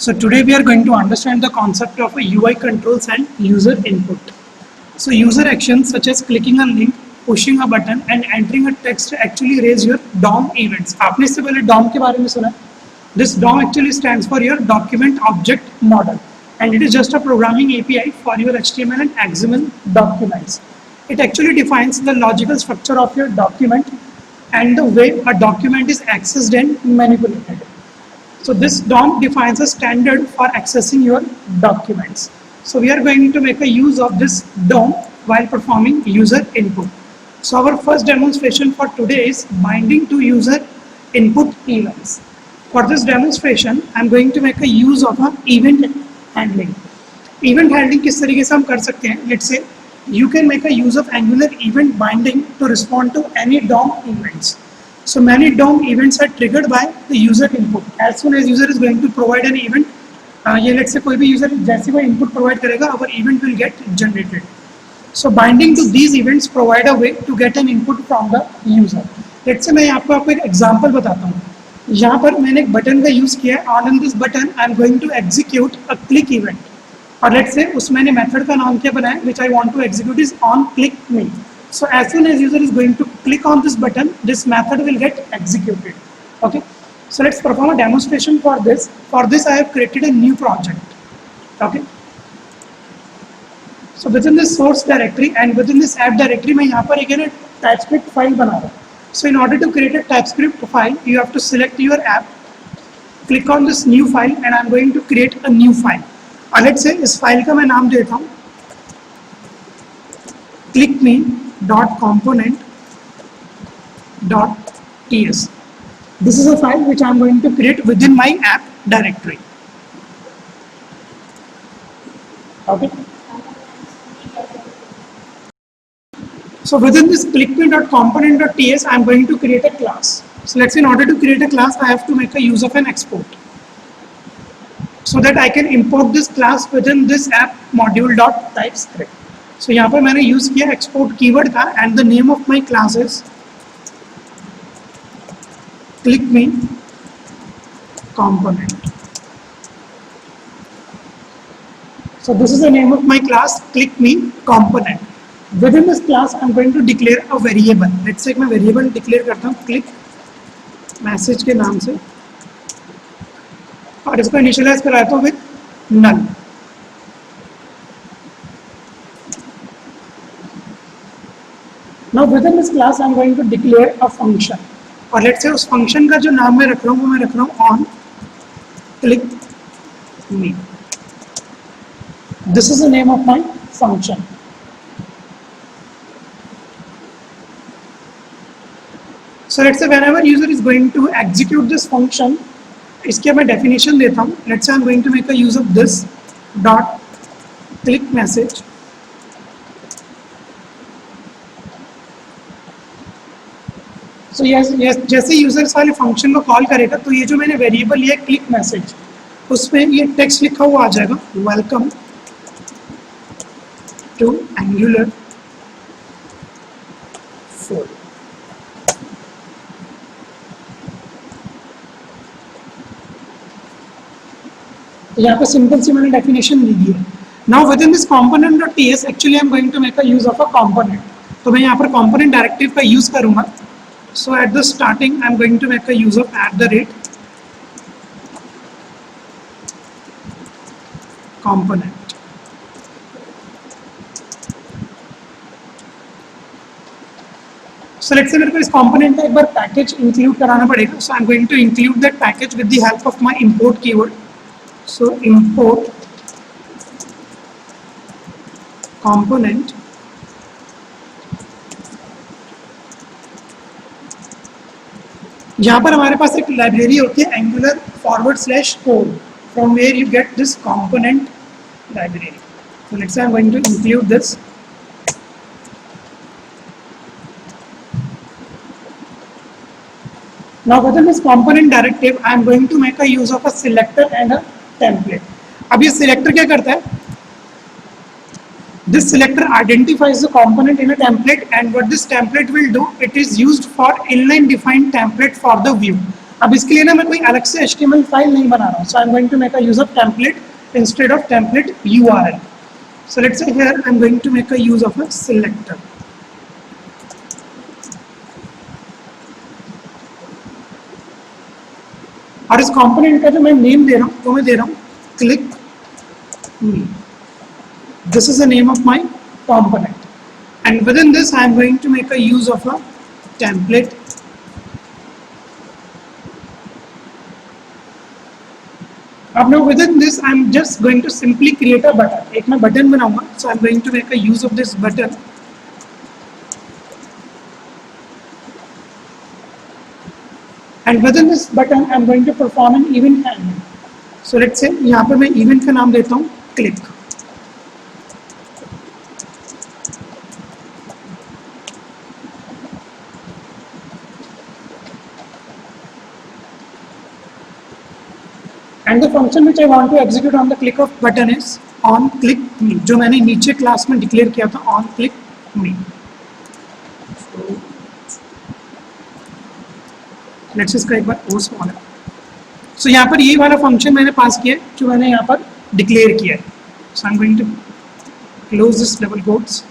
So today we are going to understand the concept of a UI controls and user input. So user actions such as clicking a link, pushing a button and entering a text actually raise your DOM events. आपने इससे पहले DOM के बारे में सुना? This DOM actually stands for your document object model and it is just a programming API for your HTML and XML documents. It actually defines the logical structure of your document and the way a document is accessed and manipulated. So this DOM defines a standard for accessing your documents. So we are going to make a use of this DOM while performing user input. So our first demonstration for today is binding to user input events. For this demonstration, I am going to make a use of an event handling. Event handling किस तरीके से हम कर सकते हैं? Let's say you can make a use of Angular event binding to respond to any DOM events. So many DOM events are triggered by the user input. As soon as user is going to provide an event, ये let's say कोई भी user जैसे कोई input provide करेगा, our event will get generated. So binding to these events provide a way to get an input from the user. Let's say मैं आपको एक example बताता हूँ. यहाँ पर मैंने एक बटन का यूज़ किया है. On this button, I am going to execute a click event. और let's say उस मैंने method का नाम क्या बनाया, which I want to execute is on click me. So as soon as user is going to click on this button, this method will get executed. Okay. So let's perform a demonstration for this. For this, I have created a new project. Okay. So within this source directory and within this app directory, मैं यहाँ पर एक TypeScript file बना रहा हूँ. So in order to create a TypeScript file, you have to select your app, click on this new file, and I'm going to create a new file. और let's say इस file का मैं नाम देता हूँ clickme.component.ts. This is a file which I'm going to create within my app directory. Okay. So within this clickme.component.ts, I'm going to create a class. So let's say in order to create a class, I have to make a use of an export, so that I can import this class within this app module.typescript. So यहाँ पर मैंने use किया export keyword का and the name of my class is clickme component. So this is the name of my class clickme component. Within this class I'm going to declare a variable. Let's say मैं variable declare करता हूँ click message के नाम से और इसको initialize कराता हूँ with null. Now within this class I'm going to declare a function. और let's say उस function का जो नाम मैं रख रहा हूँ वो मैं रख रहा हूँ on click me. This is the name of my function. So let's say whenever user is going to execute this function, इसके मैं definition देता हूँ. Let's say I'm going to make a use of this dot click message. So yes, जैसे users वाले function को call करेगा तो ये जो मैंने वेरिएबल लिया क्लिक मैसेज, उसमें ये टेक्स्ट लिखा हुआ आ जाएगा वेलकम टू एंगुलर 4. यहाँ पर सिंपल सी मैंने डेफिनेशन दी है. Now within this component.ts actually I am going to make a use of a component. तो मैं यहाँ पर component डायरेक्टिव का यूज करूँगा. So at the starting, I'm going to make a use of @component. So let's say मेरे को इस component का एक बार package include कराना पड़ेगा. So I'm going to include that package with the help of my import keyword. So import component यहाँ पर हमारे पास एक लाइब्रेरी होती है angular /code from where you get this component library. So let's say I'm going to include this. Now within this component directive I am going to make a use of a selector and a template. अब ये selector क्या करता है? This selector identifies the component in a template, and what this template will do, it is used for inline defined template for the view. अब इसके लिए ना मैं कोई अलग से HTML फाइल नहीं बना रहा हूँ. So I'm going to make a use of template instead of template URL. So let's say here I'm going to make a use of a selector. और इस कंपोनेंट का जो मैं नेम दे रहा हूँ वो मैं दे रहा हूँ click me. This is the name of my component, and within this I am going to make a use of a template. Now within this I am just going to simply create a button. एक मैं button बनाऊंगा, so I am going to make a use of this button. And within this button I am going to perform an event handling. So let's say यहाँ पर मैं event का नाम देता हूँ click. And the function which I want to execute on the click of button is on click me, जो मैंने नीचे क्लास में डिक्लेयर किया था on click me. लेट्स इसका एक बार और स्मॉल है. सो यहाँ पर यही वाला फंक्शन मैंने पास किया है जो मैंने यहाँ पर डिक्लेयर किया है. So I am going to close this double quotes.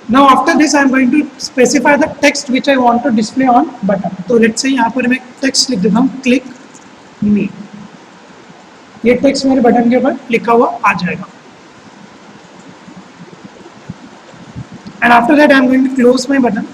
Now after this I am going to specify the text which I want to display on button. तो let's say यहाँ पर मैं text लिख देता हूँ click me. ये text मेरे button के ऊपर लिखा हुआ आ जाएगा. And after that I am going to close my button.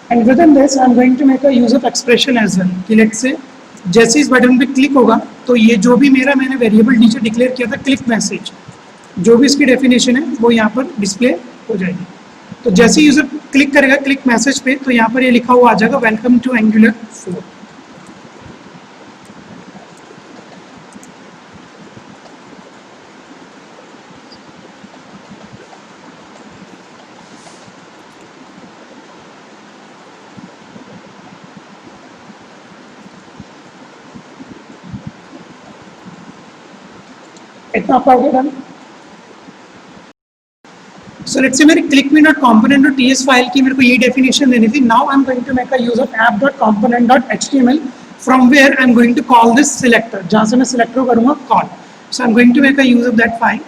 And within this I am going to make a use of expression as well. कि let's say जैसे इस बटन पे क्लिक होगा तो ये जो भी मैंने वेरिएबल नीचे डिक्लेयर किया था क्लिक मैसेज, जो भी इसकी डेफिनेशन है वो यहाँ पर डिस्प्ले हो जाएगी. तो जैसे यूजर क्लिक करेगा क्लिक मैसेज पे तो यहाँ पर ये लिखा हुआ आ जाएगा वेलकम टू एंगुलर 4. इतना पढ़ डन. So let's say मेरी clickme.component.ts फाइल की मेरे को ये डेफिनेशन देनी थी. Now I'm going to make a use of app.component.html from where I'm going to call this selector. जहाँ से मैं selector करूँगा call. So I'm going to make a use of that file.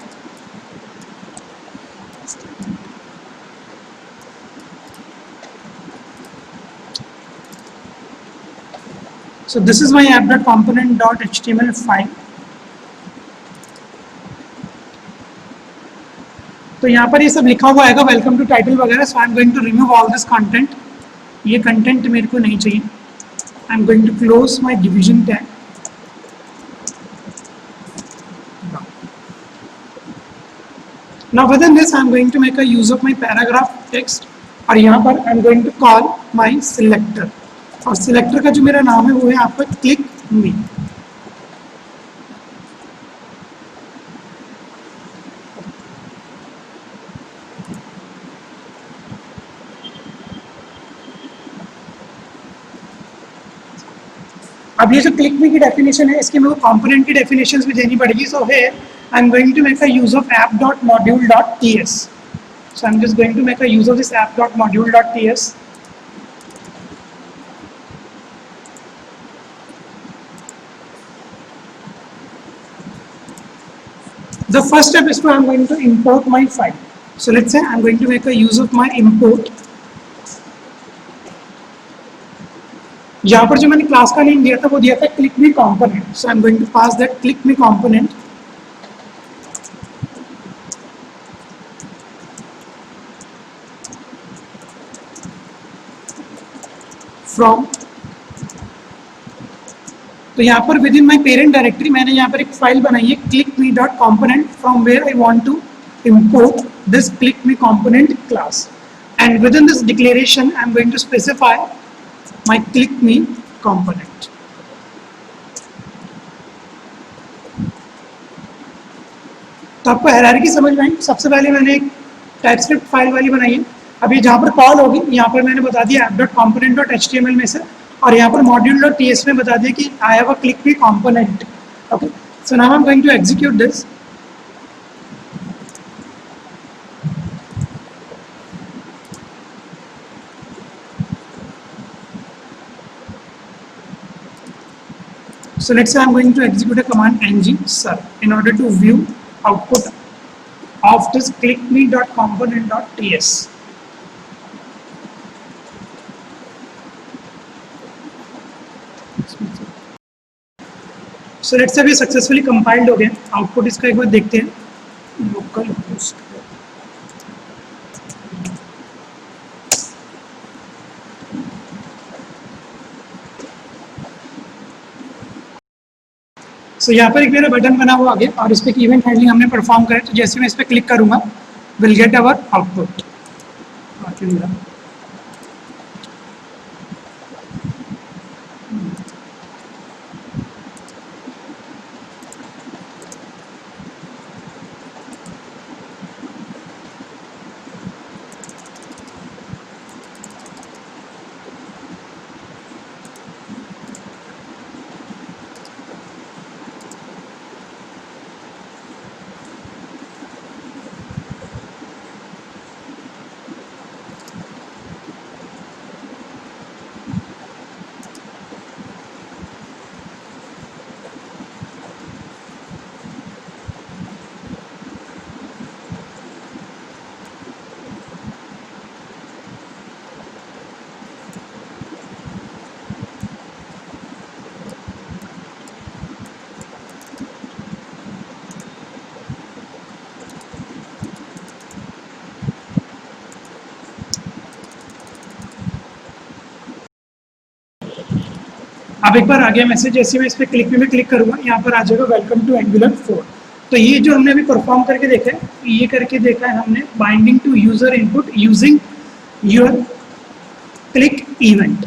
So this is my app.component.html file. तो यहाँ पर ये सब लिखा हुआ आएगा वेलकम टू टाइटल वगैरह. So I am going to remove all this content. ये कंटेंट मेरे को नहीं चाहिए. I am going to close my division tag. Now within this I am going to make a use of my paragraph text. और यहाँ पर I am going to call my selector. और selector का जो मेरा नाम है वो है आपका क्लिक मी. अब ये जो क्लिक मी की डेफिनेशन है इसकी मेरे को कंपोनेंट की डेफिनेशंस भी देनी पड़ेगी. So here I am going to make a use of app.module.ts. So I am just going to make a use of this app.module.ts. The first step is to I am going to import my file. So let's say I am going to make a use of my import. यहाँ पर जो मैंने class का name दिया था वो दिया था click me component. So I am going to pass that click me component. From. तो यहाँ पर with in my parent directory मैंने यहाँ पर एक फाइल बनाई है clickme.component from where I want to import this clickme component class. And within this declaration I am going to specify my clickme component. तो आपको हायरार्की समझ में आई. सबसे पहले मैंने एक टाइपस्क्रिप्ट फाइल वाली बनाई है अभी जहाँ पर कॉल होगी यहाँ पर मैंने बता दिया app.component.html में से, और यहाँ पर module.ts में बता दिया कि I have a click me component. Okay, so now I'm going to execute this. So let's say I'm going to execute a command ng serve in order to view output of this clickme.component.ts. So let's say we successfully compiled हो गया, output इसका एक बार देखते हैं. Local host so यहाँ पर एक मेरा बटन बना हुआ आगे और इस पर इवेंट हैंडलिंग हमने परफॉर्म करा, तो जैसे मैं इस पर क्लिक करूँगा विल गेट अवर आउटपुट. अब एक बार आ गया मैसेज, जैसे मैं इस पर क्लिक करूँगा यहाँ पर आ जाएगा वेलकम टू एंगुलर 4. तो ये जो हमने अभी परफॉर्म करके देखा है, ये करके देखा है हमने binding to user input using your click event.